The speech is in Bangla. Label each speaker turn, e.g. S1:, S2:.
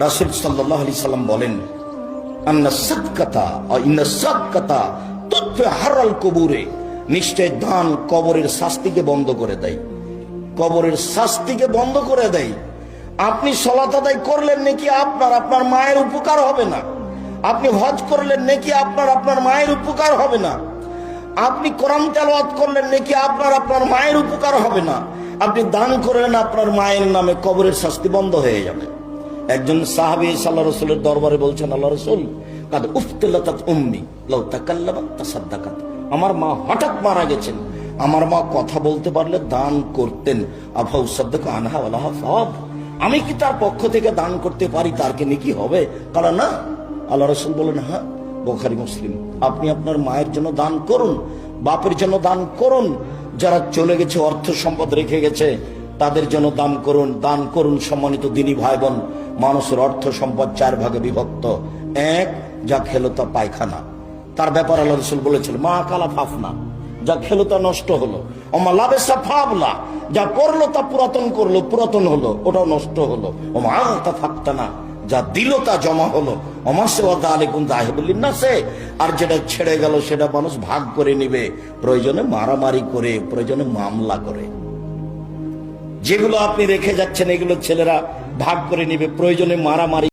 S1: রাসূল সাল্লাল্লাহু আলাইহি সাল্লাম বলেন, আন্না সাদকাতা আও ইন্না সাদকাতা তুতফি হারাল কুবুরে, নিশ্চয় দান কবরের শাস্তিকে বন্ধ করে দেয়। কবরের শাস্তিকে বন্ধ করে দেয়। আপনি সালাত আদায় করলেন নাকি আপনার মায়ের উপকার হবে না। আপনি হজ করলেন নাকি আপনার মায়ের উপকার হবে না। আপনি কোরআন তেলাওয়াত করলেন নাকি আপনার মায়ের উপকার হবে না। আপনি দান করলেন, আপনার মায়ের নামে কবরের শাস্তি বন্ধ হয়ে যাবে। একজন সাহাবী সাল্লাল্লাহু আলাইহি ওয়াসাল্লামের দরবারে বলছেন, আল্লাহ রাসূল, কাদ উফতিলাতাত উম্মি লাউ তাকাল্লামাত তাসাদ্দাকাত, আমার মা হঠাৎ মারা গেছেন, আমার মা কথা বলতে পারলে দান করতেন। আফা উসাদ্দাকা আনহা ওয়ালাহা সাওয়াব, আমি কি তার পক্ষ থেকে দান করতে পারি, তার কি নেকি হবে? কারণ না। আল্লাহ রাসূল বলেন, হ্যাঁ, বুখারী মুসলিম, আপনি আপনার মায়ের জন্য দান করুন, বাপের জন্য দান করুন, যারা চলে গেছে অর্থ সম্পদ রেখে গেছে তাদের জন্য দান করুন। দান করুন সম্মানিত দিনী ভাই বোন। মানুষের অর্থ সম্পদ 4 ভাগে বিভক্ত। এক, যা খেলো তা পায়খানা, তার ব্যাপার আল্লাহ রাসূল বলেছিল, মা কালা ফাফনা, যা খেলো তা নষ্ট হলো। ওমা লাবেসা ফাবলা, যা পড়লো তা পুরাতন হলো, ওটাও নষ্ট হলো। ওমা আনতা ফাক্তানা, যা দিল তা জমা হলো। আর যেটা ছেড়ে গেল সেটা মানুষ ভাগ করে নিবে, প্রয়োজনে মারামারি করে, প্রয়োজনে মামলা করে। যেগুলো আপনি রেখে যাচ্ছেন এগুলো ছেলেরা ভাগ করে নিবে, প্রয়োজনে মারামারি